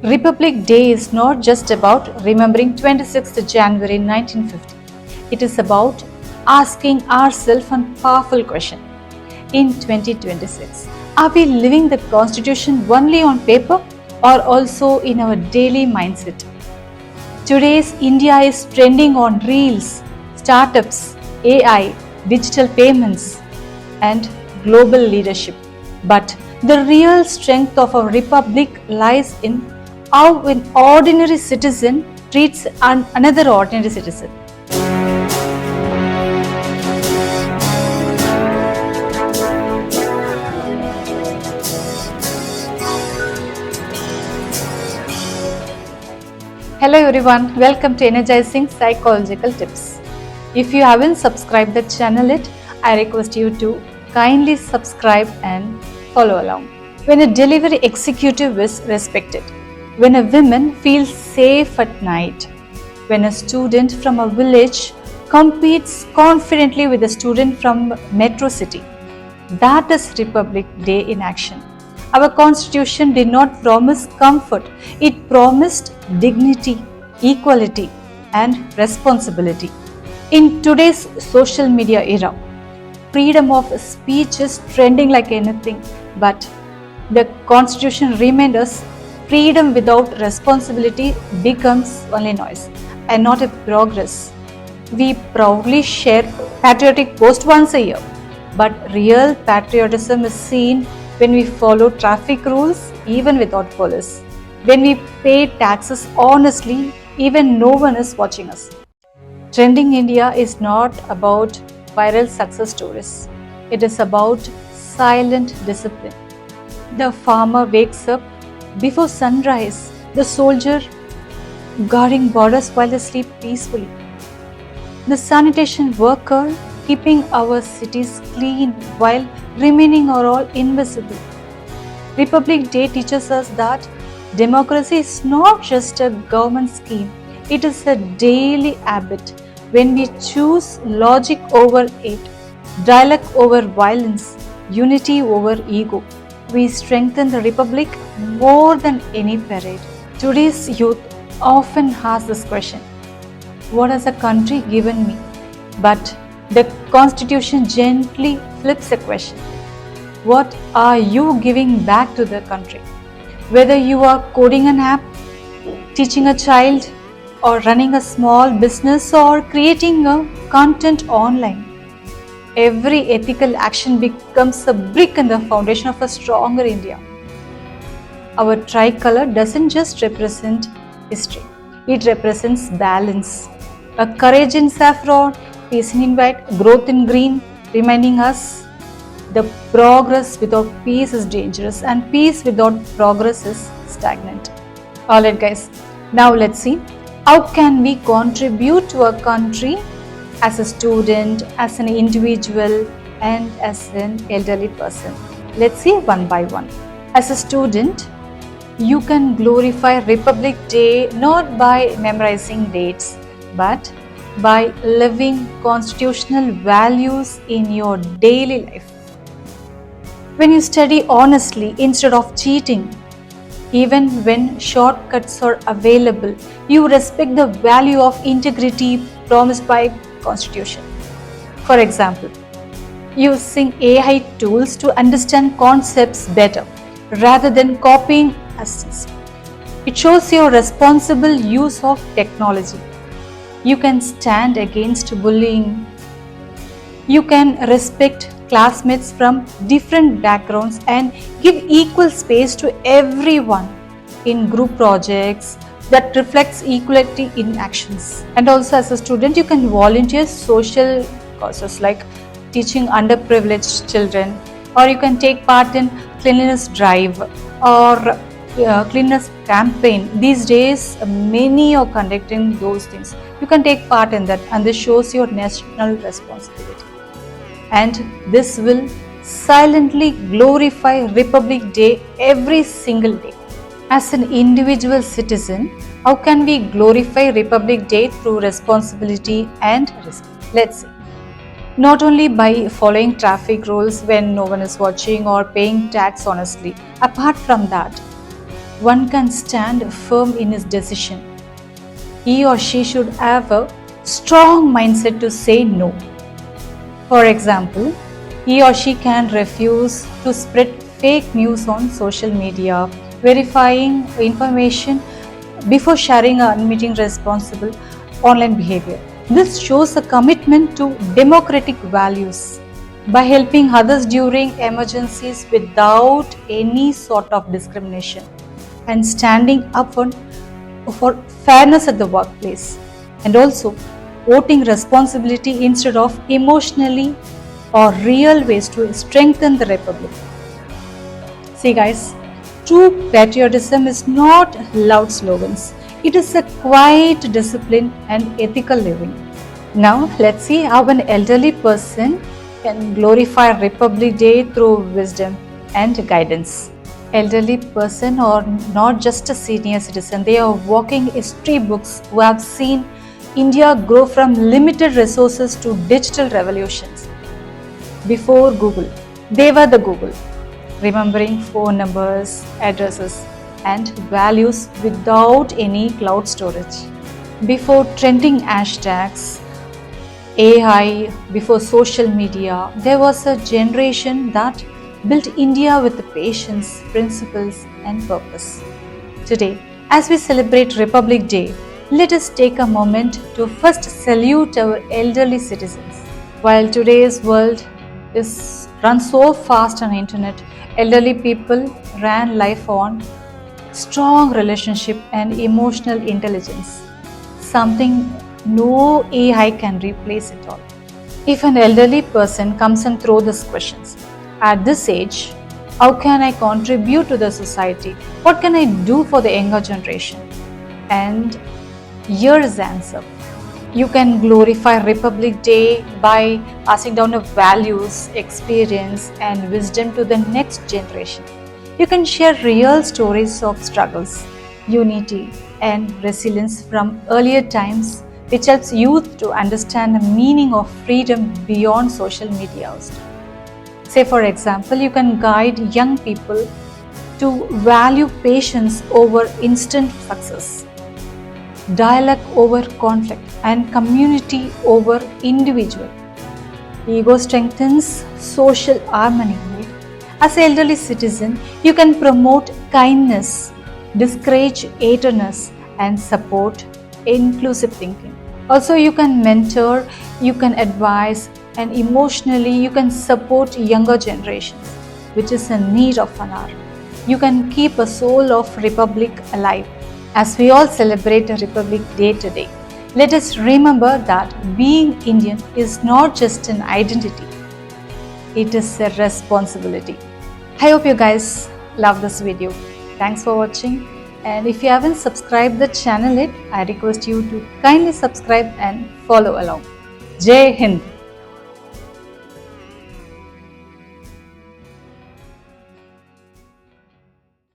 Republic Day is not just about remembering 26th January 1950. It is about asking ourselves a powerful question. In 2026, are we living the Constitution only on paper or also in our daily mindset? Today's India is trending on reels, startups, AI, digital payments, and global leadership. But the real strength of our republic lies in how an ordinary citizen treats another ordinary citizen. Hello everyone, welcome to Energizing Psychological Tips. If you haven't subscribed the channel yet, I request you to kindly subscribe and follow along. When a delivery executive is respected, when a woman feels safe at night, when a student from a village competes confidently with a student from metro city, that is Republic Day in action. Our constitution did not promise comfort, it promised dignity, equality, and responsibility. In today's social media era, freedom of speech is trending like anything, but the constitution reminds us freedom without responsibility becomes only noise and not a progress. We proudly share patriotic posts once a year, but real patriotism is seen when we follow traffic rules even without police, when we pay taxes honestly even no one is watching us. Trending India is not about viral success stories. It is about silent discipline. The farmer wakes up before sunrise, the soldier guarding borders while they sleep peacefully, the sanitation worker keeping our cities clean while remaining are all invisible. Republic Day teaches us that democracy is not just a government scheme, it is a daily habit. When we choose logic over hate, dialogue over violence, unity over ego, we strengthen the republic more than any parade. Today's youth often ask this question: what has the country given me? But the constitution gently flips the question: what are you giving back to the country? Whether you are coding an app, teaching a child, or running a small business or creating a content online, every ethical action becomes a brick in the foundation of a stronger India. Our tricolor doesn't just represent history, it represents balance. A courage in saffron, peace in white, growth in green, reminding us the progress without peace is dangerous and peace without progress is stagnant. Alright guys, now let's see how can we contribute to our country as a student, as an individual and as an elderly person. Let's see one by one. As a student, you can glorify Republic Day not by memorizing dates, but by living constitutional values in your daily life. When you study honestly instead of cheating, even when shortcuts are available, you respect the value of integrity promised by Constitution. For example, using AI tools to understand concepts better rather than copying assets. It shows your responsible use of technology. You can stand against bullying. You can respect classmates from different backgrounds and give equal space to everyone in group projects that reflects equality in actions. And also as a student, you can volunteer social causes like teaching underprivileged children, or you can take part in cleanliness drive or cleanliness campaign. These days, many are conducting those things. You can take part in that, and this shows your national responsibility. And this will silently glorify Republic Day every single day. As an individual citizen, how can we glorify Republic Day through responsibility and respect? Let's see. Not only by following traffic rules when no one is watching or paying tax honestly. Apart from that, one can stand firm in his decision. He or she should have a strong mindset to say no. For example, he or she can refuse to spread fake news on social media, verifying information before sharing or admitting responsible online behavior. This shows a commitment to democratic values by helping others during emergencies without any sort of discrimination and standing up for fairness at the workplace, and also voting responsibility instead of emotionally or real ways to strengthen the republic. See guys, true patriotism is not loud slogans. It is a quiet discipline and ethical living. Now let's see how an elderly person can glorify Republic Day through wisdom and guidance. Elderly person are not just a senior citizen, they are walking history books who have seen India grow from limited resources to digital revolutions. Before Google, they were the Google, remembering phone numbers, addresses, and values without any cloud storage. Before trending hashtags, AI, before social media, there was a generation that built India with patience, principles, and purpose. Today, as we celebrate Republic Day, let us take a moment to first salute our elderly citizens. While today's world is run so fast on internet, elderly people ran life on strong relationship and emotional intelligence, something no AI can replace it all. If an elderly person comes and throws these questions, at this age, how can I contribute to the society? What can I do for the younger generation? And here is the answer. You can glorify Republic Day by passing down the values, experience, and wisdom to the next generation. You can share real stories of struggles, unity, and resilience from earlier times, which helps youth to understand the meaning of freedom beyond social media. Say, for example, you can guide young people to value patience over instant success, dialogue over conflict, and community over individual. Ego strengthens social harmony. Right? As an elderly citizen, you can promote kindness, discourage hatredness, and support inclusive thinking. Also, you can mentor, you can advise, and emotionally you can support younger generations, which is a need of an hour. You can keep a soul of Republic alive. As we all celebrate Republic Day today, let us remember that being Indian is not just an identity, it is a responsibility. I hope you guys love this video. Thanks for watching. And if you haven't subscribed the channel yet, I request you to kindly subscribe and follow along. Jai Hind!